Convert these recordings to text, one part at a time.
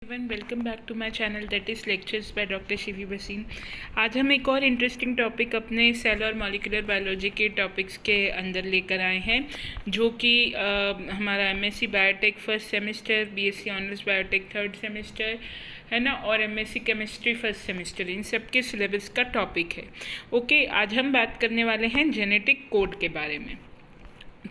Everyone, welcome back to my channel that is lectures by doctor Shivi Waseem. आज हम एक और इंटरेस्टिंग टॉपिक अपने सेल और मॉलिक्यूलर बायोलॉजी के टॉपिक्स के अंदर लेकर आए हैं, जो कि हमारा MSc biotech first semester, BSc honours biotech third semester है ना, और एमएससी केमिस्ट्री फर्स्ट सेमेस्टर, इन सब के सिलेबस का टॉपिक है। ओके, आज हम बात करने वाले हैं जेनेटिक कोड के बारे में।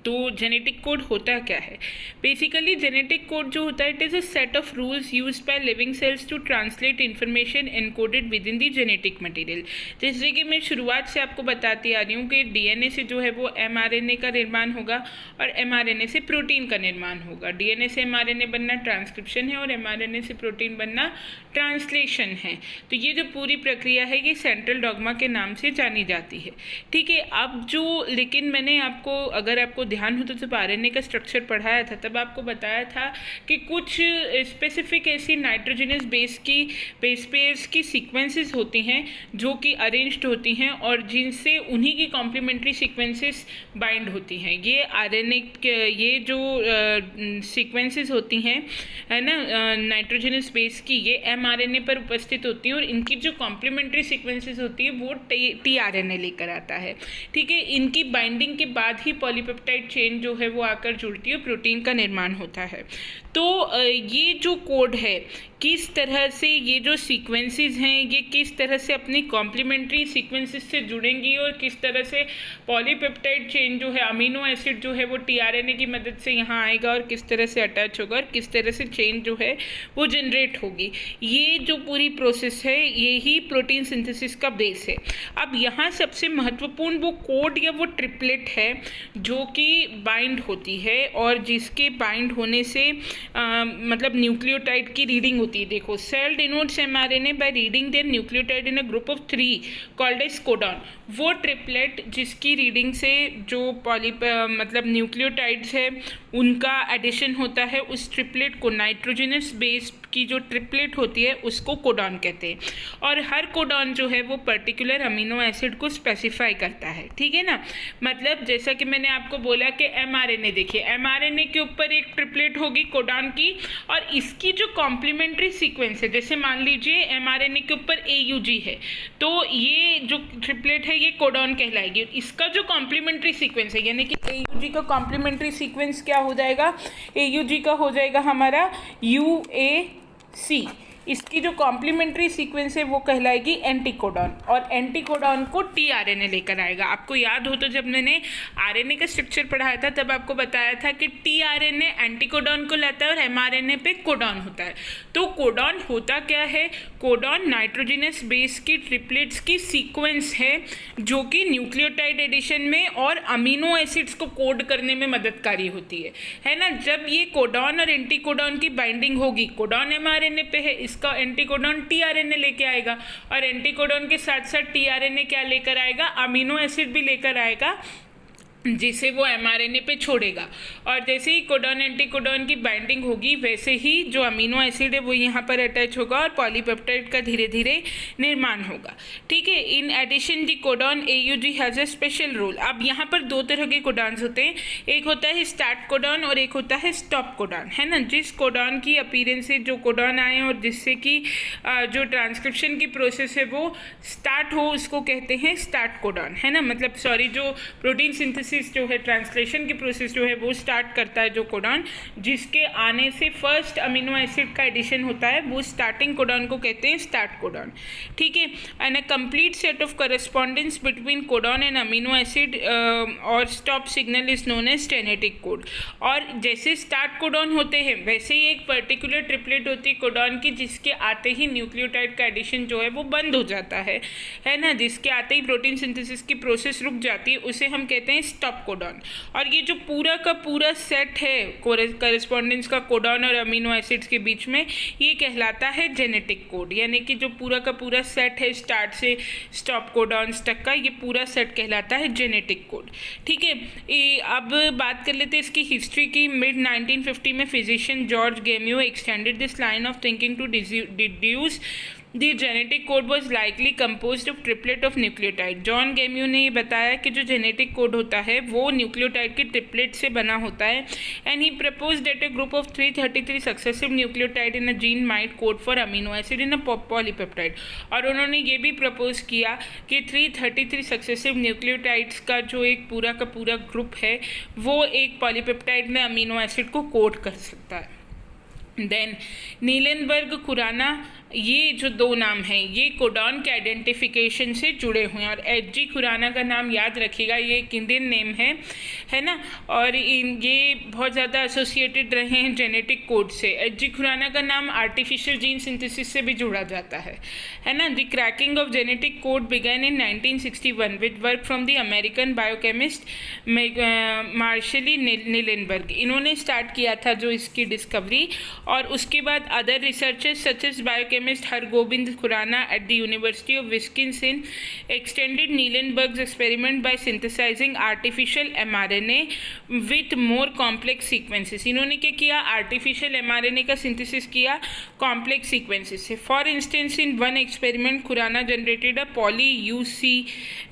तो जेनेटिक कोड होता क्या है? बेसिकली जेनेटिक कोड जो होता है, it is a set of rules used by living cells to translate information encoded within the genetic material. जैसे कि मैं शुरुआत से आपको बताती आ रही हूँ कि डीएनए से जो है वो एमआरएनए का निर्माण होगा और एमआरएनए से प्रोटीन का निर्माण होगा। डीएनए से एमआरएनए बनना ट्रांसक्रिप्शन है और एमआरएनए से प्रोटीन बनना ट्रांसलेशन है। तो ये जो पूरी प्रक्रिया है ये सेंट्रल डॉग्मा के नाम से जानी जाती है। ठीक है, अब जो लेकिन मैंने आपको, अगर आपको ध्यान हो तो जब आरएनए का स्ट्रक्चर पढ़ाया था तब आपको बताया था कि कुछ स्पेसिफिक ऐसी नाइट्रोजनस बेस पेयर्स की सीक्वेंसेस होती हैं जो कि अरेंज्ड होती हैं और जिनसे उन्हीं की कॉम्प्लीमेंट्री सीक्वेंसेस बाइंड होती हैं। ये आरएनए ये जो सीक्वेंसेस होती हैं, है ना, नाइट्रोजनस बेस की, ये एमआरएनए पर उपस्थित होती हैं और इनकी जो कॉम्प्लीमेंट्री सीक्वेंसेस होती है वो टीआरएनए लेकर आता है। ठीक है, इनकी बाइंडिंग के बाद ही पॉलीपेप्टाइड चेन जो है वो आकर जुड़ती है, प्रोटीन का निर्माण होता है। तो ये जो कोड है, किस तरह से ये जो सीक्वेंसेस हैं ये किस तरह से अपनी कॉम्प्लीमेंट्री सीक्वेंसेस से जुड़ेंगी और किस तरह से पॉलीपेप्टाइड चेन जो है, अमीनो एसिड जो है वो टीआरएनए की मदद से यहाँ आएगा और किस तरह से अटैच होगा और किस तरह से चेन जो है वो जनरेट होगी, ये जो पूरी प्रोसेस है ये ही प्रोटीन सिंथेसिस का बेस है। अब यहाँ सबसे महत्वपूर्ण वो कोड या वो ट्रिपलेट है जो कि बाइंड होती है और जिसके बाइंड होने से मतलब न्यूक्लियोटाइड की रीडिंग होती है। देखो, cell denotes mRNA by reading their nucleotide in a group of 3 called as codon. वो ट्रिपलेट जिसकी रीडिंग से जो मतलब न्यूक्लियोटाइड्स है उनका एडिशन होता है, उस ट्रिपलेट को, नाइट्रोजनस बेस्ड की जो ट्रिपलेट होती है उसको कोडॉन कहते हैं। और हर कोडॉन जो है वो पर्टिकुलर अमीनो एसिड को स्पेसिफाई करता है। ठीक है ना, मतलब जैसा कि मैंने आपको बोला कि एमआरएनए, देखिए एमआरएनए के ऊपर एक ट्रिपलेट होगी कोडॉन की और इसकी जो कॉम्प्लीमेंट्री सीक्वेंस है, जैसे मान लीजिए एमआरएनए के ऊपर एयूजी है तो ये जो ट्रिपलेट है ये कोडॉन कहलाएगी। इसका जो कॉम्प्लीमेंट्री सीक्वेंस है, यानी कि एयूजी का कॉम्प्लीमेंट्री सीक्वेंस क्या हो जाएगा, एयूजी का हो जाएगा हमारा यूएसी। इसकी जो कॉम्प्लीमेंट्री सीक्वेंस है वो कहलाएगी एंटीकोडॉन और एंटीकोडॉन को टीआरएनए लेकर आएगा। आपको याद हो तो जब मैंने आरएनए का स्ट्रक्चर पढ़ाया था तब आपको बताया था कि टीआरएनए एंटीकोडॉन को लाता है और एमआरएनए पे कोडॉन होता है। तो कोडॉन होता क्या है? कोडॉन नाइट्रोजनस बेस की ट्रिपलेट्स की सीक्वेंस है जो कि न्यूक्लियोटाइड एडिशन में और अमीनो एसिड्स को कोड करने में मददकारी होती है ना। जब ये कोडॉन और एंटीकोडॉन की बाइंडिंग होगी, कोडॉन एमआरएनए पे है, इसका एंटीकोडॉन टीआरएनए लेके आएगा और एंटीकोडॉन के साथ साथ टीआरएनए क्या लेकर आएगा, अमीनो एसिड भी लेकर आएगा जिसे वो एमआरएनए पे छोड़ेगा। और जैसे ही कोडॉन एंटीकोडॉन की बाइंडिंग होगी वैसे ही जो अमीनो एसिड है वो यहाँ पर अटैच होगा और पॉलीपेप्टाइड का धीरे धीरे निर्माण होगा। ठीक है, in addition the codon AUG has a special role. अब यहाँ पर दो तरह के कोडॉन्स होते हैं, एक होता है स्टार्ट कोडॉन और एक होता है स्टॉप कोडॉन, है ना। जिस कोडॉन की अपीयरेंस से जो कोडॉन आए और जिससे कि जो ट्रांसक्रिप्शन की प्रोसेस है वो स्टार्ट हो उसको कहते हैं स्टार्ट कोडॉन, है ना। मतलब सॉरी, जो प्रोटीन सिंथेसिस जो है, ट्रांसलेशन की प्रोसेस जो है वो स्टार्ट करता है जो कोडॉन, जिसके आने से फर्स्ट अमीनो एसिड का एडिशन होता है, वो स्टार्टिंग कोडॉन को कहते हैं स्टार्ट कोडॉन। ठीक है, and a complete set of correspondence between codon and amino acid और stop signal is known as genetic code. और जैसे स्टार्ट कोडॉन होते हैं वैसे ही एक पर्टिकुलर ट्रिपलेट होती है कोडॉन की जिसके आते ही न्यूक्लियोटाइड का एडिशन जो है वो बंद हो जाता है ना, जिसके आते ही प्रोटीन सिंथेसिस की प्रोसेस रुक जाती है, उसे हम कहते हैं स्टॉप कोडॉन। और ये जो पूरा का पूरा सेट है कॉरेस्पॉन्डेंस का कोडॉन और अमीनो एसिड्स के बीच में, ये कहलाता है जेनेटिक कोड। यानी कि जो पूरा का पूरा सेट है स्टार्ट से स्टॉप कोडॉन्स तक का, ये पूरा सेट कहलाता है जेनेटिक कोड। ठीक है, अब बात कर लेते हैं इसकी हिस्ट्री की। मिड 1950 में physician George Gamow extended this line of thinking to deduce the genetic code was likely composed of triplet of nucleotide. John Gamow ने ये बताया कि जो जेनेटिक कोड होता है वो न्यूक्लियोटाइड के ट्रिपलेट से बना होता है। And he propose that A group of 333 successive nucleotide in a gene might code for amino acid in a polypeptide. और उन्होंने ये भी प्रपोज किया कि 333 सक्सेसिव न्यूक्लियोटाइड्स का जो एक पूरा का पूरा ग्रुप है वो एक पॉलीपेप्टाइड में अमीनो एसिड को कोड कर सकता है। देन नीलेनबर्ग, खुराना, ये जो दो नाम हैं ये कोडॉन के आइडेंटिफिकेशन से जुड़े हुए हैं। और एच.जी. खुराना का नाम याद रखिएगा, ये एक इंडियन नेम है ना, और ये बहुत ज़्यादा एसोसिएटेड रहे हैं जेनेटिक कोड से। एच.जी. खुराना का नाम आर्टिफिशियल जीन सिंथेसिस से भी जुड़ा जाता है ना। The cracking of genetic code began in 1961 with work from the American biochemist Marshall Nirenberg. इन्होंने स्टार्ट किया था जो इसकी डिस्कवरी, और उसके बाद other researchers such as biochemist Hargobind Khorana at the university of Wisconsin extended Nirenberg's experiment by synthesising artificial mRNA with more complex sequences. इन्होंने क्या किया, आर्टिफिशियल mRNA का सिंथेसिस किया कॉम्प्लेक्स सीक्वेंसेस से। For instance in one experiment Khorana generated a poly UC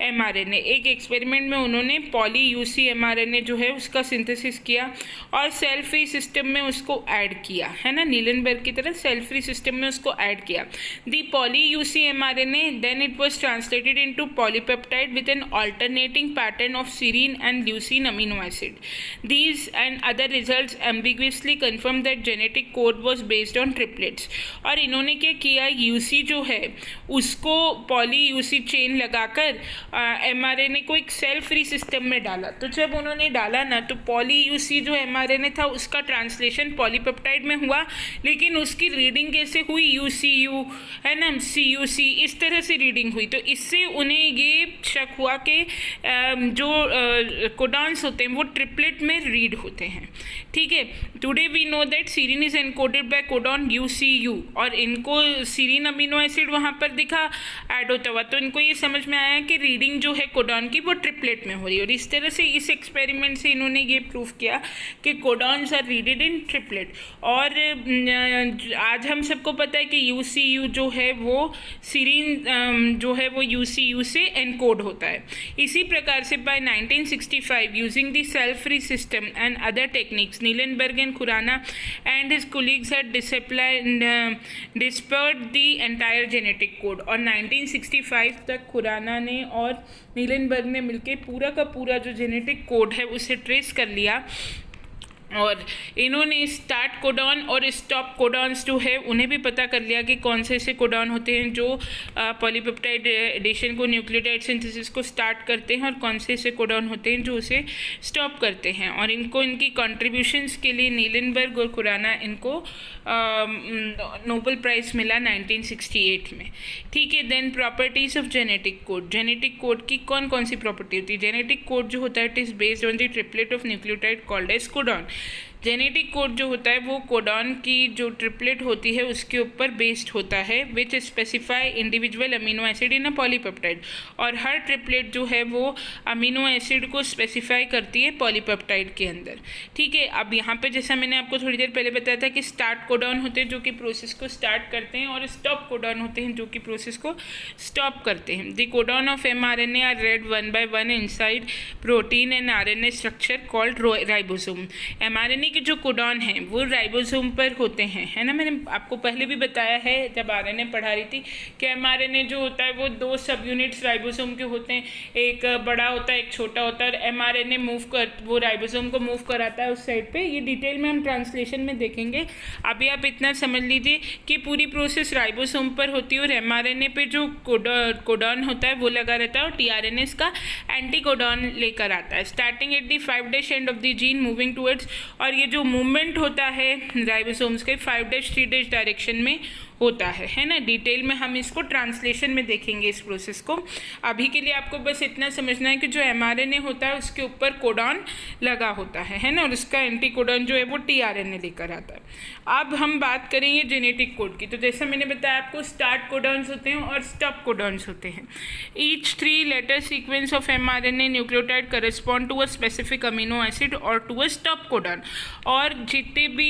mRNA। एक experiment में उन्होंने poly-UC mRNA जो है उसका सिंथेसिस किया और सेल फ्री सिस्टम में उसको ऐड किया, है ना, नीलेनबर्ग की तरह सेल फ्री सिस्टम में उसको ऐड किया। The poly UC mRNA then it was translated into polypeptide with an alternating pattern of serine and leucine amino acid. These and other results ambiguously confirm that genetic code was based on triplets. और इन्होंने क्या किया, UC जो है उसको poly-UC chain लगाकर mRNA को एक सेल फ्री सिस्टम में डाला। तो जब उन्होंने डाला ना तो पॉली-यूसी जो mRNA था उसका ट्रांसलेशन पॉलीपेप्टाइड में हुआ, लेकिन उसकी रीडिंग कैसे हुई, यूसीयू, है ना, सीयूसी, इस तरह से रीडिंग हुई। तो इससे उन्हें ये शक हुआ कि जो कोडॉन्स होते हैं वो ट्रिपलेट में रीड होते हैं। ठीक है, today we know that serine is encoded by codon UCU, और इनको सीरीन अमीनो एसिड वहाँ पर दिखा ऐड होता हुआ, तो इनको ये समझ में आया कि रीडिंग जो है कोडॉन की वो ट्रिपलेट में हो रही है। और इस तरह से इस एक्सपेरिमेंट से इन्होंने ये प्रूव किया कि codons are readed in triplet. और आज हम सबको पता है कि यूसीयू जो है वो सीरीन जो है वो यूसीयू से एनकोड होता है। इसी प्रकार से by 1965 using the cell free system and other techniques Nirenberg and Khorana and his colleagues had deciphered the entire genetic code. और 1965 तक खुराना ने और नीलेनबर्ग ने मिलकर पूरा का पूरा जो जेनेटिक कोड है उसे ट्रेस कर लिया। और इन्होंने स्टार्ट कोडॉन और स्टॉप कोडॉन्स जो है उन्हें भी पता कर लिया कि कौन से ऐसे कोडॉन होते हैं जो पॉलीपेप्टाइड एडिशन को, न्यूक्लियोटाइड सिंथेसिस को स्टार्ट करते हैं, और कौन से ऐसे कोडॉन होते हैं जो उसे स्टॉप करते हैं। और इनको इनकी कॉन्ट्रीब्यूशंस के लिए नीलेनबर्ग और खुराना इनको नोबेल प्राइज़ मिला 1968 में। ठीक है, then properties of genetic code. Genetic code की कौन कौन सी प्रॉपर्टी होती है? जेनेटिक कोड जो होता है it is based on the triplet of nucleotide called as codon. Genetic code जो होता है वो कोडॉन की जो ट्रिपलेट होती है उसके ऊपर बेस्ड होता है, which specify individual amino acid in a polypeptide. और हर ट्रिपलेट जो है वो अमीनो एसिड को स्पेसिफाई करती है पॉलीपेप्टाइड के अंदर। ठीक है, अब यहाँ पे जैसा मैंने आपको थोड़ी देर पहले बताया था कि स्टार्ट कोडॉन होते हैं जो कि प्रोसेस को स्टार्ट करते हैं, और स्टॉप कोडॉन होते हैं जो कि प्रोसेस को स्टॉप करते हैं। The codon of mRNA are read one by one inside protein and RNA structure called ribosome. mRNA के जो कोडॉन हैं वो राइबोसोम पर होते हैं, है ना। मैंने आपको पहले भी बताया है जब RNA पढ़ा रही थी कि mRNA जो होता है वो दो सब यूनिट्स राइबोसोम के होते हैं, एक बड़ा होता है एक छोटा होता है, और mRNA वो राइबोसोम को मूव कराता है उस साइड पे। ये डिटेल में हम ट्रांसलेशन में देखेंगे। अभी आप इतना समझ लीजिए कि पूरी प्रोसेस राइबोसोम पर होती है, और mRNA पे जो कोडॉन होता है वो लगा रहता है, और tRNA का एंटी कोडॉन लेकर आता है starting at the 5' end of the gene moving towards. और ये जो मूवमेंट होता है राइबोसोम्स के 5' डायरेक्शन में होता है ना। डिटेल में हम इसको ट्रांसलेशन में देखेंगे इस प्रोसेस को। अभी के लिए आपको बस इतना समझना है कि जो mRNA होता है उसके ऊपर कोडॉन लगा होता है ना, और उसका एंटी कोडॉन जो है वो tRNA लेकर आता है। अब हम बात करेंगे जेनेटिक कोड की। तो जैसा मैंने बताया आपको स्टार्ट कोडॉन्स होते हैं और स्टॉप कोडॉन्स होते हैं। Each 3 letter sequence of mRNA nucleotide correspond to a specific amino acid और टू अ स्टॉप कोडॉन। और जितने भी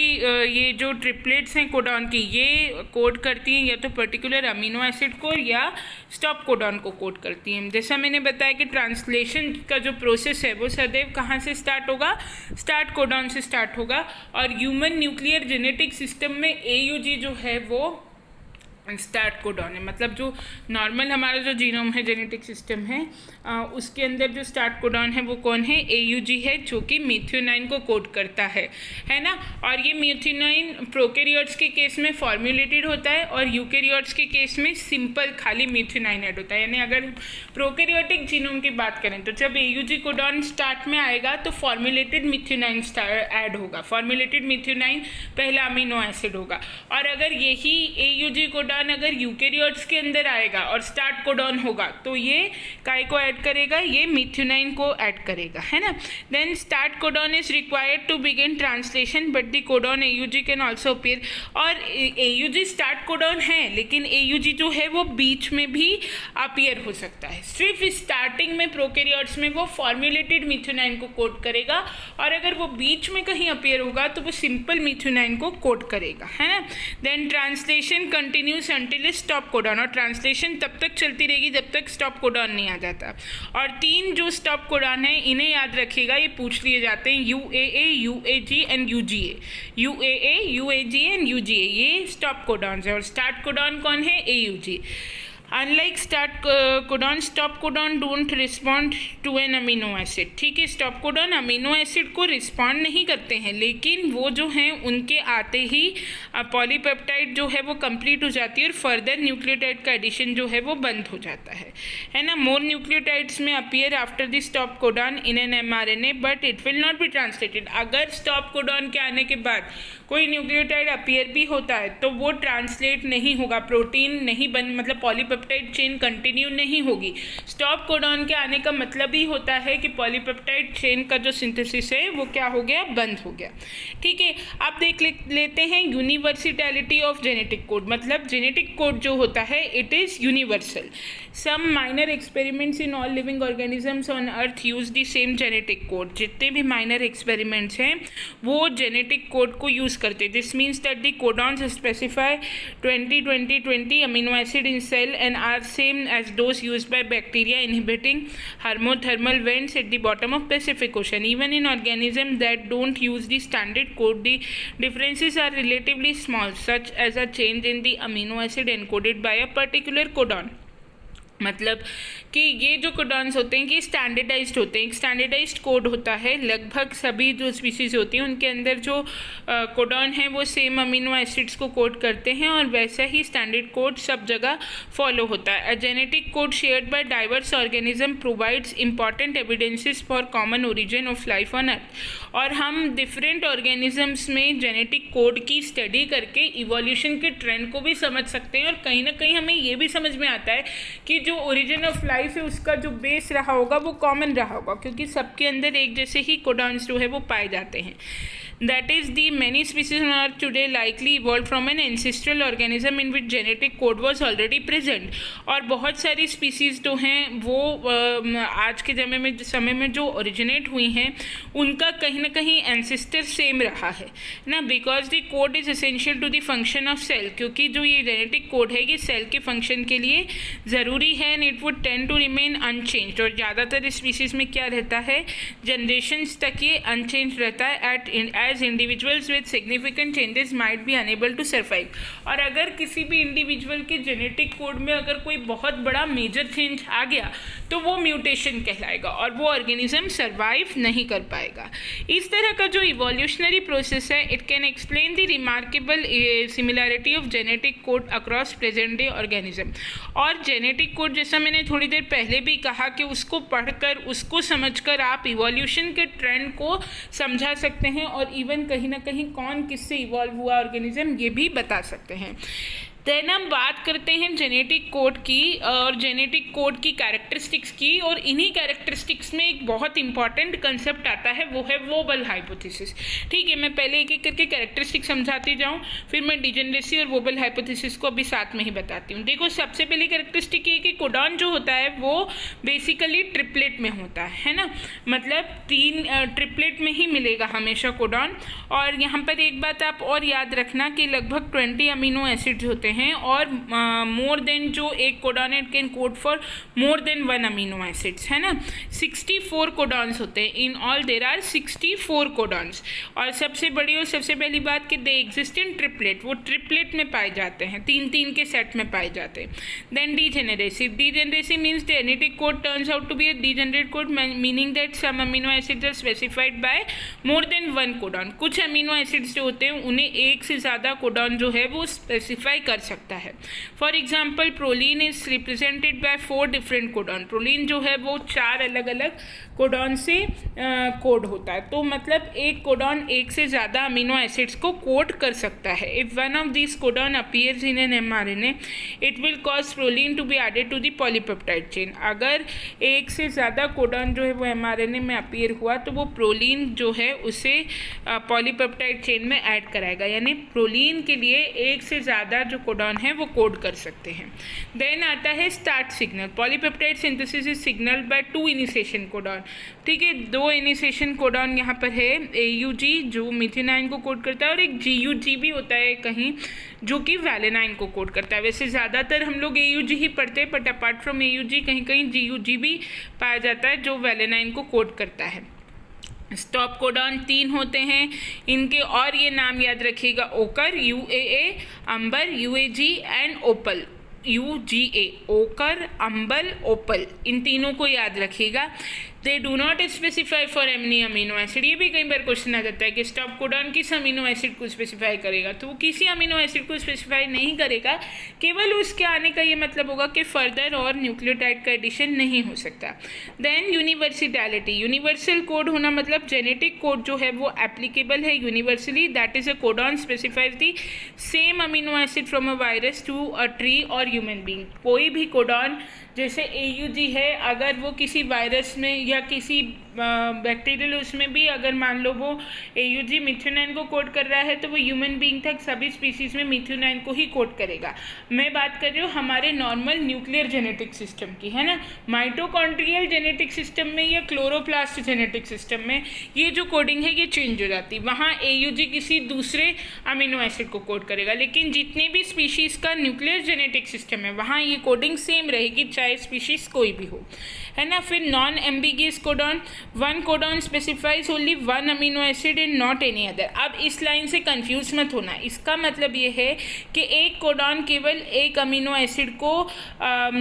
ये जो ट्रिपलेट्स हैं कोडॉन की, ये कोड करती हैं या तो पर्टिकुलर अमीनो एसिड को या स्टॉप कोडॉन को कोड करती हैं। जैसा मैंने बताया कि ट्रांसलेशन का जो प्रोसेस है वो सदैव कहाँ से स्टार्ट होगा, स्टार्ट कोडॉन से स्टार्ट होगा। और ह्यूमन न्यूक्लियर जेनेटिक सिस्टम में AUG जो है वो स्टार्ट कोडॉन है। मतलब जो नॉर्मल हमारा जो जीनोम है, जेनेटिक सिस्टम है, उसके अंदर जो स्टार्ट कोडॉन है वो कौन है, AUG है, जो कि मीथियोनाइन को कोड करता है ना। और ये मीथियोनाइन प्रोकैरियोट्स के केस में फॉर्म्युलेटेड होता है और यूकैरियोट्स के केस में सिंपल खाली मीथियोनाइन ऐड होता है। यानी अगर प्रोकैरियोटिक जीनोम की बात करें तो जब AUG कोडॉन स्टार्ट में आएगा तो फॉर्म्युलेटेड मीथियोनाइन ऐड होगा। फॉर्म्युलेटेड मीथियोनाइन पहला अमीनो एसिड होगा। और अगर यही AUG कोडॉन अगर यूकैरियोट्स के अंदर आएगा और स्टार्ट कोडॉन होगा तो ये काय को ऐड करेगा, ये मीथियोनाइन को ऐड करेगा, है ना। Then start codon is required to begin translation but the codon AUG can also appear. और AUG स्टार्ट कोडॉन है लेकिन AUG जो है वो बीच में भी अपीयर हो सकता है। सिर्फ स्टार्टिंग में प्रोकैरियोट्स में वो फॉर्म्युलेटेड मीथियोनाइन को कोड करेगा और अगर वो बीच में कहीं अपीयर होगा तो वो सिंपल मीथियोनाइन को कोड करेगा, है ना। Then translation continues until stop codon, और ट्रांसलेशन तब तक चलती रहेगी जब तक स्टॉप कोडॉन नहीं आ जाता। और 3 जो स्टॉप कोडॉन है इन्हें याद रखिएगा, ये पूछ लिए जाते हैं, UAA, UAG and UGA। UAA, UAG and UGA ये स्टॉप कोडॉन है। और स्टार्ट कोडॉन कौन है, AUG। Unlike start codon, stop codon don't respond to an amino acid. ठीक है, स्टॉप कोडॉन अमीनो एसिड को रिस्पॉन्ड नहीं करते हैं लेकिन वो जो हैं उनके आते ही पॉलीपेप्टाइड जो है वो कंप्लीट हो जाती है और फर्दर न्यूक्लियोटाइड का एडिशन जो है वो बंद हो जाता है ना। मोर न्यूक्लियोटाइड्स में appear after the stop codon in an mRNA but it will not be translated. अगर स्टॉप कोडॉन के आने के बाद कोई न्यूक्लियोटाइड अपीयर भी होता है तो वो ट्रांसलेट नहीं होगा, प्रोटीन नहीं बन, मतलब पॉलीपेप्टाइड चेन कंटिन्यू नहीं होगी। स्टॉप कोडॉन के आने का मतलब ही होता है कि पॉलीपेप्टाइड चेन का जो सिंथेसिस है वो क्या हो गया, बंद हो गया। ठीक है, आप देख लेते हैं यूनिवर्सिटैलिटी ऑफ जेनेटिक कोड। मतलब जेनेटिक कोड जो होता है it is universal. Some minor experiments in all living organisms on earth use the same genetic code. जितने भी माइनर एक्सपेरिमेंट्स हैं वो जेनेटिक कोड को यूज़ करते हैं। This means that the codons specify 20-20-20 amino acid in cell and are same as those used by bacteria inhibiting thermal vents at the bottom of Pacific Ocean. Even in organisms that don't use the standard code, the differences are relatively small, such as a change in the amino acid encoded by a particular codon. मतलब कि ये जो codons होते हैं कि standardised होते हैं। एक स्टैंडर्डाइज्ड कोड होता है, लगभग सभी जो स्पीसीज होती हैं उनके अंदर जो कोडॉन है वो सेम अमीनो एसिड्स को कोड करते हैं और वैसा ही स्टैंडर्ड कोड सब जगह फॉलो होता है। A genetic code shared by diverse organism provides important evidences for common origin of life on earth. और हम डिफरेंट ऑर्गेनिजम्स में जेनेटिक कोड की स्टडी करके इवोल्यूशन के ट्रेंड को भी समझ सकते हैं और कहीं ना कहीं हमें ये भी समझ में आता है कि जो ओरिजिन ऑफ लाइफ है उसका जो बेस रहा होगा वो कॉमन रहा होगा, क्योंकि सबके अंदर एक जैसे ही कोडॉन्स जो है वो पाए जाते हैं। That is, the many species on Earth today likely evolved from an ancestral organism in which genetic code was already present. और बहुत सारी species जो हैं वो आज के समय में जो originate हुई हैं उनका कहीं ना कहीं ancestor same रहा है ना, because the code is essential to the function of cell। क्योंकि जो ये genetic code है ये cell के function के लिए ज़रूरी है and it would tend to remain unchanged। और ज़्यादातर species में क्या रहता है, generations तक ये unchanged रहता है as individuals with significant changes might be unable to survive। और अगर किसी भी इंडिविजुअल के जेनेटिक कोड में अगर कोई बहुत बड़ा मेजर चेंज आ गया तो वो म्यूटेशन कहलाएगा और वो ऑर्गेनिज्म सर्वाइव नहीं कर पाएगा। इस तरह का जो इवोल्यूशनरी प्रोसेस है it can explain the remarkable similarity of genetic code across present day organism. और जेनेटिक कोड जैसा मैंने थोड़ी देर पहले भी कहा कि उसको पढ़कर उसको समझकर आप इवोल्यूशन के ट्रेंड को समझा सकते हैं और इवन कहीं ना कहीं कौन किससे इवॉल्व हुआ ऑर्गेनिज्म ये भी बता सकते हैं। देन हम बात करते हैं जेनेटिक कोड की और जेनेटिक कोड की कैरेक्टरिस्टिक्स की, और इन्हीं कैरेक्टरिस्टिक्स में एक बहुत इंपॉर्टेंट कंसेप्ट आता है, वो है वोबल हाइपोथेसिस। ठीक है, मैं पहले एक एक करके कैरेक्टरिस्टिक्स समझाती जाऊँ, फिर मैं डिजेनरेसी और वोबल हाइपोथेसिस को अभी साथ में ही बताती हूँ। देखो, सबसे पहली कैरेक्टरिस्टिक ये कि कोडॉन जो होता है वो बेसिकली ट्रिपलेट में होता है ना, मतलब 3 ट्रिपलेट में ही मिलेगा हमेशा कोडॉन। और यहाँ पर एक बात आप और याद रखना कि लगभग 20 अमीनो एसिड्स होते हैं, और मोर देन जो एक codon it can code for more than 1 amino acids, है ना। 64 कोडॉन्स होते हैं, in all there are 64 codons. और सबसे बड़ी और सबसे पहली बात कि दे एग्जिस्ट इन ट्रिपलेट, वो ट्रिपलेट में पाए जाते हैं, 3-3 के सेट में पाए जाते हैं। Then degeneracy, degeneracy means the genetic code turns out to be a degenerate code, meaning that some amino acids are specified by more than 1 codon. कुछ अमीनो एसिड्स जो होते हैं उन्हें एक से ज़्यादा कोडॉन जो है वो स्पेसिफाई कर सकता है। For example, proline is represented by 4 different codon. Proline जो है वो 4 अलग अलग कोडॉन से कोड होता है, तो मतलब एक कोडॉन एक से ज़्यादा अमीनो एसिड्स को कोड कर सकता है। If one of this codon appears in an mRNA, it will cause proline to be added to the polypeptide chain. अगर एक से ज़्यादा कोडॉन जो है वो एमआरएनए में अपीयर हुआ तो वो प्रोलीन जो है उसे पॉलीपेप्टाइड चेन में ऐड कराएगा, यानी प्रोलीन के लिए एक से ज़्यादा जो कोडॉन है वो कोड कर सकते हैं। देन आता है start signal. Polypeptide synthesis is signal by 2 initiation codon. ठीक है, 2 इनिशिएशन कोडॉन यहाँ पर है, AUG जो मीथेनाइन को कोड करता है, और एक GUG भी होता है कहीं जो कि वैलेनाइन को कोड करता है। वैसे ज़्यादातर हम लोग AUG ही पढ़ते हैं, बट अपार्ट फ्रॉम AUG कहीं कहीं GUG भी पाया जाता है जो वैलेनाइन को कोड करता है। स्टॉप कोडॉन 3 होते हैं इनके, और ये नाम याद रखिएगा, ochre UAA, amber UAG and opal UGA। Ochre, amber, opal, इन तीनों को याद रखिएगा। They do not specify for any amino acid. ये भी कई बार क्वेश्चन आ जाता है कि स्टॉप कोडॉन किस अमीनो एसिड को स्पेसिफाई करेगा, तो वो किसी अमीनो एसिड को स्पेसिफाई नहीं करेगा, केवल उसके आने का ये मतलब होगा कि फर्दर और न्यूक्लियोटाइड का एडिशन नहीं हो सकता। देन यूनिवर्सिटैलिटी, यूनिवर्सल कोड होना मतलब जेनेटिक कोड जो है वो एप्लीकेबल है universally, that is a codon specifies the same amino acid from a virus to a tree और ह्यूमन बीइंग। कोई भी कोडॉन जैसे AUG है, अगर वो किसी वायरस में या किसी बैक्टीरियल उसमें भी अगर मान लो वो AUG मिथ्योनाइन को कोड कर रहा है, तो वो ह्यूमन बीइंग तक सभी स्पीसीज में मिथ्योनाइन को ही कोड करेगा। मैं बात कर रही हूँ हमारे नॉर्मल न्यूक्लियर जेनेटिक सिस्टम की, है ना। माइटोकॉन्ड्रियल जेनेटिक सिस्टम में या क्लोरोप्लास्ट जेनेटिक सिस्टम में ये जो कोडिंग है ये चेंज हो जाती है, वहाँ AUG किसी दूसरे अमीनो एसिड को कोड करेगा। लेकिन जितने भी स्पीशीज़ का न्यूक्लियर जेनेटिक सिस्टम है वहाँ ये कोडिंग सेम रहेगी, चाहे स्पीशीज़ कोई भी हो, है ना। फिर non ambiguous codon, 1 codon specifies only 1 amino acid and not any other. अब इस लाइन से कंफ्यूज मत होना, इसका मतलब ये है कि एक कोडॉन केवल एक अमीनो एसिड को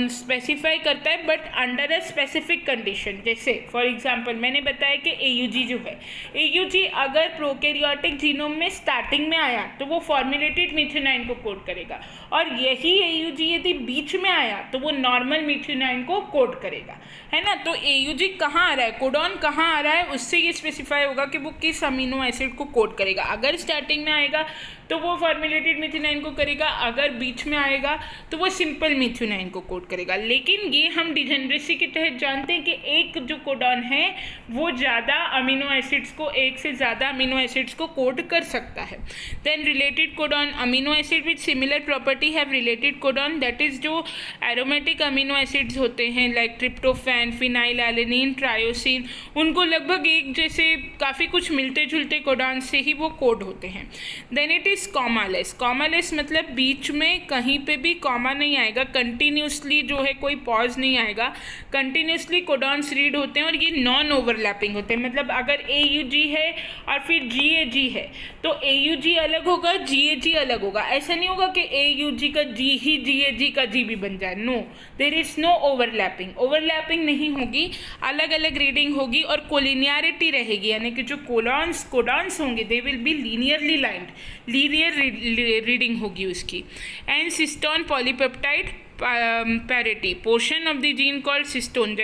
स्पेसिफाई करता है, but under a specific condition. जैसे फॉर एग्जांपल मैंने बताया कि AUG जो है, AUG अगर प्रोकैरियोटिक जीनोम में स्टार्टिंग में आया तो वो फॉर्मुलेटेड मिथ्योनाइन को कोड करेगा, और यही AUG यदि बीच में आया तो वो नॉर्मल मिथ्योनाइन को कोड करेगा, है ना। तो AUG कहाँ आ रहा है, कोडॉन कहाँ आ रहा है, उससे ये स्पेसिफाई होगा कि वो किस अमीनो एसिड को कोड करेगा। अगर स्टार्टिंग में आएगा तो वो फॉर्मुलेटेड मिथ्योनाइन को करेगा, अगर बीच में आएगा तो वो सिंपल मिथ्योनाइन को कोड करेगा। लेकिन ये हम डिजेनरेसी के तहत जानते हैं कि एक जो कोडॉन है वो ज़्यादा अमीनो एसिड्स को, एक से ज़्यादा अमीनो एसिड्स को कोड कर सकता है। Then related codon, amino acid with similar property have related codon, that is जो एरोमेटिक अमीनो एसिड्स होते हैं like tryptophan, phenylalanine, tyrosine, उनको लगभग एक जैसे काफ़ी कुछ मिलते जुलते कोडॉन से ही वो कोड होते हैं। Then it is commaless. Commaless मतलब बीच में कहीं पे भी कॉमा नहीं आएगा, कंटिन्यूसली जो है कोई पॉज नहीं आएगा, कंटिन्यूसली कोडॉन्स रीड होते हैं और ये नॉन ओवरलैपिंग होते हैं। मतलब अगर AUG है और फिर GAG है तो AUG अलग होगा, GAG अलग होगा। ऐसा नहीं होगा कि AUG का G ही GAG का G भी बन जाए, no, there is no overlapping. Overlapping नहीं होगी, अलग अलग रीडिंग होगी और कोलिनियरिटी रहेगी, यानी कि जो कोडॉन्स होंगे they will be linearly lined, linear reading होगी उसकी। And cistron polypeptide parity, portion of the gene called cistron,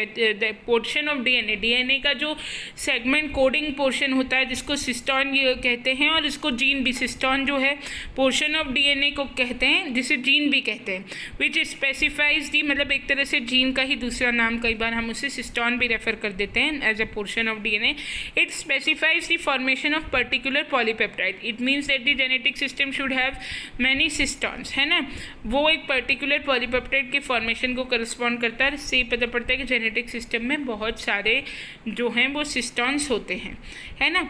portion of DNA का जो सेगमेंट कोडिंग पोर्शन होता है जिसको सिस्टोन कहते हैं, और इसको जीन भी, सिस्टोन जो है पोर्शन ऑफ डीएनए को कहते हैं जिसे जीन भी कहते हैं, विच स्पेसिफाइज दी, मतलब एक तरह से जीन का ही दूसरा नाम, कई बार हम उसे सिस्टोन भी रेफर कर देते हैं as a portion of DNA. It specifies the formation of particular polypeptide. It means that the genetic system should have many cistrons, है ना. वो एक पर्टिकुलर पॉलीपेप्टाइड के फॉर्मेशन को करस्पॉन्ड करता है. इससे पता पड़ता है कि जेनेटिक सिस्टम में बहुत सारे जो हैं वो सिस्टॉन्स होते हैं, है ना.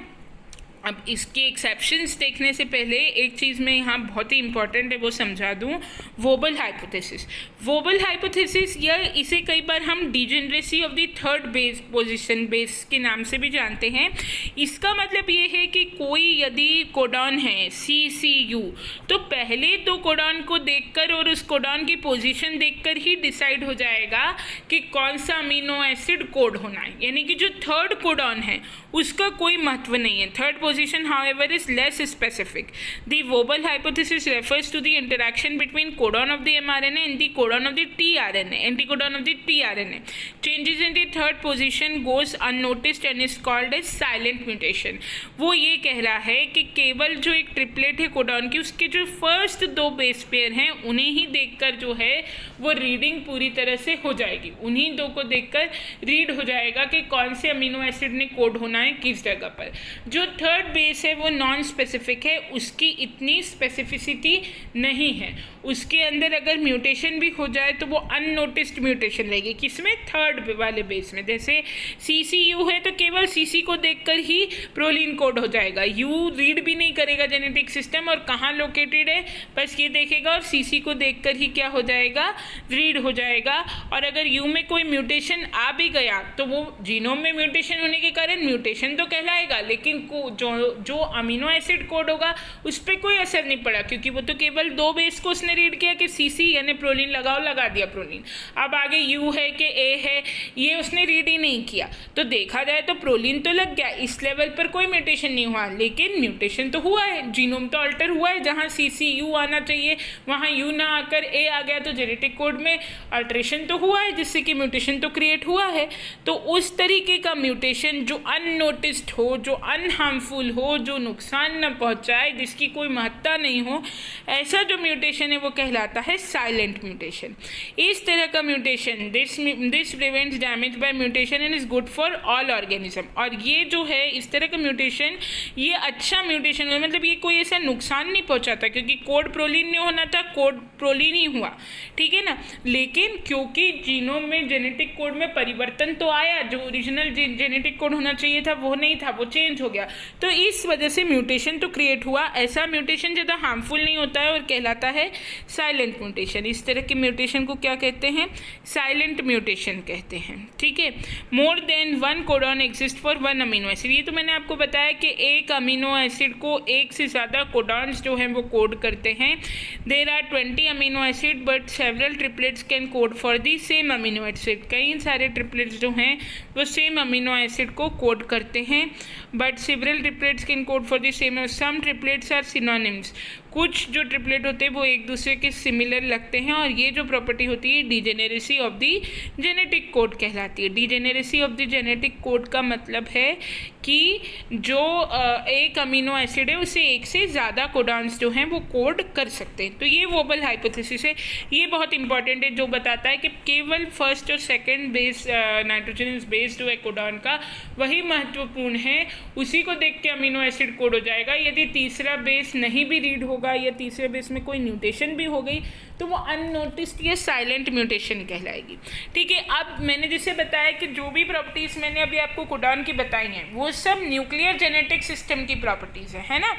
अब इसके एक्सेप्शंस देखने से पहले एक चीज़ मैं यहाँ बहुत ही इंपॉर्टेंट है वो समझा दूँ. Wobble hypothesis. वोबल हाइपोथेसिस या इसे कई बार हम degeneracy of the third base position base के नाम से भी जानते हैं. इसका मतलब ये है कि कोई यदि कोडॉन है CCU, तो पहले दो कोडॉन को देखकर और उस कोडॉन की पोजीशन देखकर ही डिसाइड हो जाएगा कि कौन सा अमीनो एसिड कोड होना है. यानी कि जो थर्ड कोडॉन है उसका कोई महत्व नहीं है. Third position however is less specific. The Wobble hypothesis refers to the interaction between codon of the mRNA and the codon of the tRNA, anticodon of the tRNA. Changes in the third position goes unnoticed and is called as silent mutation. वो ये कह रहा है कि केवल जो एक triplet है कोडॉन की, उसके जो फर्स्ट दो बेस पेयर हैं उन्हें ही देखकर जो है वो रीडिंग पूरी तरह से हो जाएगी. उन्हीं दो को देखकर रीड हो जाएगा कि कौन से अमीनो एसिड ने कोड होना है किस जगह पर. जो थर्ड बेस है वो नॉन स्पेसिफिक है, उसकी इतनी स्पेसिफिसिटी नहीं है. उसके अंदर अगर म्यूटेशन भी हो जाए तो वो अननोटिस्ड म्यूटेशन रहेगी. किसमें? थर्ड वाले बेस में. जैसे CCU है तो केवल CC को देखकर ही प्रोलीन कोड हो जाएगा. U रीड भी नहीं करेगा जेनेटिक सिस्टम और कहाँ लोकेटेड है बस ये देखेगा और CC को देखकर ही क्या हो जाएगा, रीड हो जाएगा. और अगर U में कोई म्यूटेशन आ भी गया तो वो जीनोम में म्यूटेशन होने के कारण म्यूटेशन तो कहलाएगा, लेकिन जो अमीनो एसिड कोड होगा उस पर कोई असर नहीं पड़ा, क्योंकि वो तो केवल दो बेस को उसने रीड किया कि CC यानी प्रोलीन लगाओ, लगा दिया प्रोलीन. अब आगे U है कि A है ये उसने रीड ही नहीं किया. तो देखा जाए तो प्रोलीन तो लग गया, इस लेवल पर कोई म्यूटेशन नहीं हुआ, लेकिन म्यूटेशन तो हुआ है, जीनोम तो अल्टर हुआ है. जहाँ CCU आना चाहिए वहाँ U ना आकर A आ गया, तो जेनेटिक कोड में अल्ट्रेशन तो हुआ है जिससे कि म्यूटेशन तो क्रिएट हुआ है. तो उस तरीके का म्यूटेशन जो अननोटिस्ड हो, जो अनहार्मफुल हो, जो नुकसान न पहुंचाए, जिसकी कोई महत्ता नहीं हो, ऐसा जो म्यूटेशन है वो कहलाता है साइलेंट म्यूटेशन. इस तरह का mutation this prevents damage by mutation and is good for all organism. और ये जो है इस तरह का म्यूटेशन ये अच्छा म्यूटेशन है, मतलब ये कोई ऐसा नुकसान नहीं पहुंचाता, क्योंकि कोड प्रोलीन नहीं होना था, कोड प्रोलीन ही हुआ, ठीक है ना. लेकिन क्योंकि जीनोम में जेनेटिक कोड में परिवर्तन तो आया, जो ओरिजिनल जेनेटिक कोड होना चाहिए था वो नहीं था, वो चेंज हो गया, तो इस वजह से म्यूटेशन तो क्रिएट हुआ. ऐसा म्यूटेशन ज़्यादा हार्मफुल नहीं होता है और कहलाता है साइलेंट म्यूटेशन. इस तरह के म्यूटेशन को क्या कहते हैं? साइलेंट म्यूटेशन कहते हैं, ठीक है. More than one codon exist for one amino acid. ये तो मैंने आपको बताया कि एक अमीनो एसिड को एक से ज़्यादा कोडॉन्स जो हैं वो कोड करते हैं. There are 20 amino acid but several triplets can code for the same amino acid. कई सारे ट्रिपलेट्स जो हैं वो सेम अमीनो एसिड को कोड करते हैं, but several triplets can code for the same. Some triplets are synonyms. कुछ जो ट्रिपलेट होते हैं वो एक दूसरे के सिमिलर लगते हैं, और ये जो प्रॉपर्टी होती है डिजेनेरेसी ऑफ द जेनेटिक कोड कहलाती है. डिजेनेरेसी ऑफ द जेनेटिक कोड का मतलब है कि जो एक अमीनो एसिड है उसे एक से ज़्यादा कोडॉन्स जो हैं वो कोड कर सकते हैं. तो ये वोबल हाइपोथेसिस है, ये बहुत इंपॉर्टेंट है, जो बताता है कि केवल फर्स्ट और सेकंड बेस नाइट्रोजनस बेस जो है कोडॉन का वही महत्वपूर्ण है, उसी को देख के अमीनो एसिड कोड हो जाएगा. यदि तीसरा बेस नहीं भी रीड होगा या तीसरे बेस में कोई म्यूटेशन भी हो गई तो वो अननोटिस्ड या साइलेंट म्यूटेशन कहलाएगी, ठीक है. अब मैंने जैसे बताया कि जो भी प्रॉपर्टीज़ मैंने अभी आपको कोडॉन की बताई हैं वो सब न्यूक्लियर जेनेटिक सिस्टम की प्रॉपर्टीज़ है ना.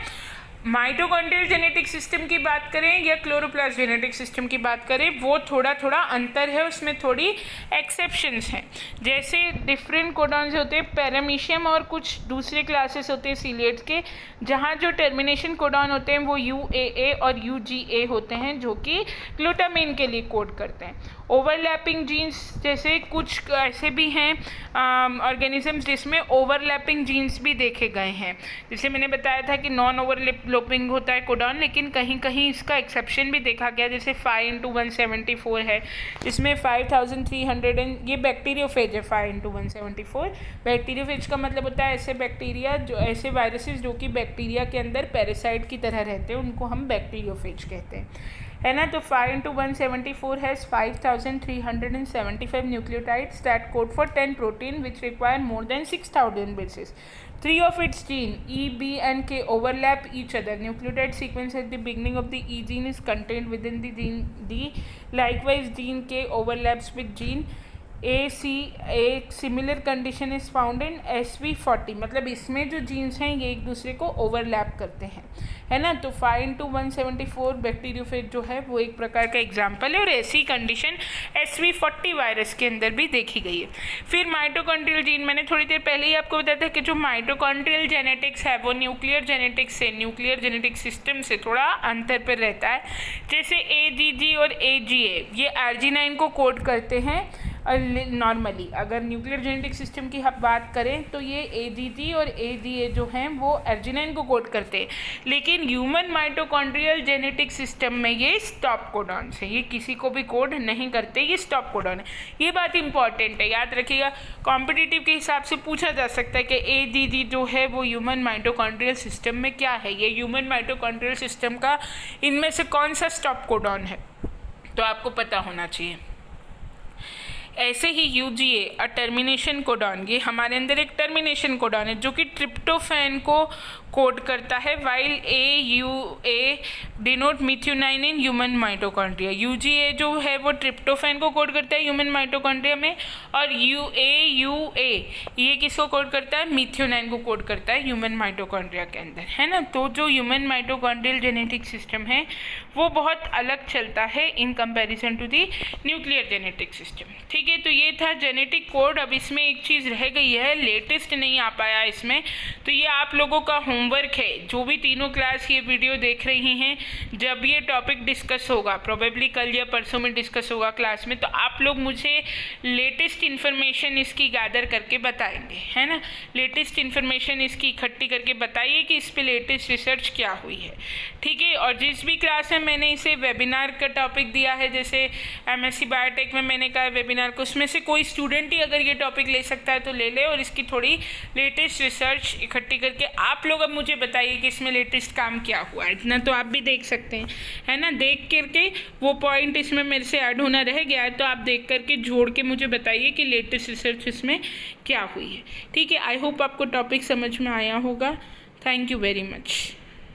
माइटोकॉन्ड्रियल जेनेटिक सिस्टम की बात करें या क्लोरोप्लास्ट जेनेटिक सिस्टम की बात करें, वो थोड़ा थोड़ा अंतर है, उसमें थोड़ी एक्सेप्शंस हैं. जैसे डिफरेंट कोडॉन्स होते हैं पैरामीशियम और कुछ दूसरे क्लासेस होते हैं सीलिएट्स के, जहाँ जो टर्मिनेशन कोडॉन होते हैं वो UAA और UGA होते हैं, जो कि ग्लूटामिन के लिए कोड करते हैं. ओवरलैपिंग जीन्स जैसे कुछ ऐसे भी हैं ऑर्गेनिजम्स जिसमें ओवरलैपिंग जीन्स भी देखे गए हैं. जैसे मैंने बताया था कि नॉन ओवरलैपिंग डेवलपिंग होता है कोडॉन, लेकिन कहीं कहीं इसका एक्सेप्शन भी देखा गया, जैसे 5×174 है, इसमें 5300 ये बैक्टीरियोफेज है। 5×174 बैक्टीरियोफेज का मतलब होता है ऐसे बैक्टीरिया जो ऐसे वायरसेस जो कि बैक्टीरिया के अंदर पैरासाइट की तरह रहते हैं, उनको हम बैक्टीरियोफेज कहते हैं, है ना। तो 5×174 has 5375 nucleotides that code for 10 protein which require more than 6000 bases. 3 of its gene E, B and K overlap each other. Nucleotide sequence at the beginning of the E gene is contained within the gene D. Likewise, gene K overlaps with gene AC. एक similar condition is found in SV40, मतलब इसमें जो jeans हैं ये एक दूसरे को overlap करते हैं, है ना। तो 5×174 बैक्टीरियोफेज जो है वो एक प्रकार का एग्जाम्पल है, और ऐसी कंडीशन SV40 वायरस के अंदर भी देखी गई है। फिर माइटोकॉन्ड्रियल जीन, मैंने थोड़ी देर पहले ही आपको बताया था कि जो माइटोकॉन्ड्रियल जेनेटिक्स है वो न्यूक्लियर जेनेटिक्स से, न्यूक्लियर जेनेटिक सिस्टम से थोड़ा अंतर पर रहता है। जैसे AGG और AGA ये अर्जिनाइन को कोड करते हैं नॉर्मली। अगर न्यूक्लियर जेनेटिक सिस्टम की हम बात करें तो ये AGG और AGA जो हैं वो अर्जिनाइन को कोड करते हैं, लेकिन ह्यूमन माइटोकॉन्ड्रियल जेनेटिक सिस्टम में ये स्टॉप कोडॉन्स हैं, ये किसी को भी कोड नहीं करते, ये स्टॉप कोडॉन है। ये बात इंपॉर्टेंट है, याद रखिएगा। कॉम्पिटिटिव के हिसाब से पूछा जा सकता है कि AGG जो है वो ह्यूमन माइटोकॉन्ड्रियल सिस्टम में क्या है, ये ह्यूमन माइटोकॉन्ड्रियल सिस्टम का इनमें से कौन सा स्टॉप कोडॉन है, तो आपको पता होना चाहिए। ऐसे ही UGA टर्मिनेशन कोडॉन, ये हमारे अंदर एक टर्मिनेशन कोडॉन है जो कि ट्रिप्टोफैन को कोड करता है, while AUA denote methionine in human mitochondria. UGA जो है वो ट्रिप्टोफैन को कोड करता है ह्यूमन माइटोकॉन्ड्रिया में, और AUA ये किसको कोड करता है, मिथ्योनाइन को कोड करता है ह्यूमन माइटोकॉन्ड्रिया के अंदर, है ना। तो जो ह्यूमन माइटोकॉन्ड्रियल जेनेटिक सिस्टम है वो बहुत अलग चलता है in comparison to the nuclear genetic system, ठीक है। तो ये था जेनेटिक कोड। अब इसमें एक चीज़ रह गई है, लेटेस्ट नहीं आ पाया इसमें, तो ये आप लोगों का होमवर्क है। जो भी तीनों क्लास ये वीडियो देख रही हैं, जब ये टॉपिक डिस्कस होगा, प्रोबेबली कल या परसों में डिस्कस होगा क्लास में, तो आप लोग मुझे लेटेस्ट इन्फॉर्मेशन इसकी गैदर करके बताएंगे, है ना। लेटेस्ट इन्फॉर्मेशन इसकी इकट्ठी करके बताइए कि इस पर लेटेस्ट रिसर्च क्या हुई है, ठीक है। और जिस भी क्लास में मैंने इसे वेबिनार का टॉपिक दिया है, जैसे MSc बायोटेक में मैंने कहा वेबिनार को, उसमें से कोई स्टूडेंट ही अगर ये टॉपिक ले सकता है तो ले ले, और इसकी थोड़ी लेटेस्ट रिसर्च इकट्ठी करके आप लोग अब मुझे बताइए कि इसमें लेटेस्ट काम क्या हुआ है। इतना तो आप भी देख सकते हैं, है ना। देख करके वो पॉइंट इसमें मेरे से ऐड होना रह गया है, तो आप देख करके जोड़ के मुझे बताइए कि लेटेस्ट रिसर्च इसमें क्या हुई है, ठीक है। आई होप आपको टॉपिक समझ में आया होगा। Thank you very much.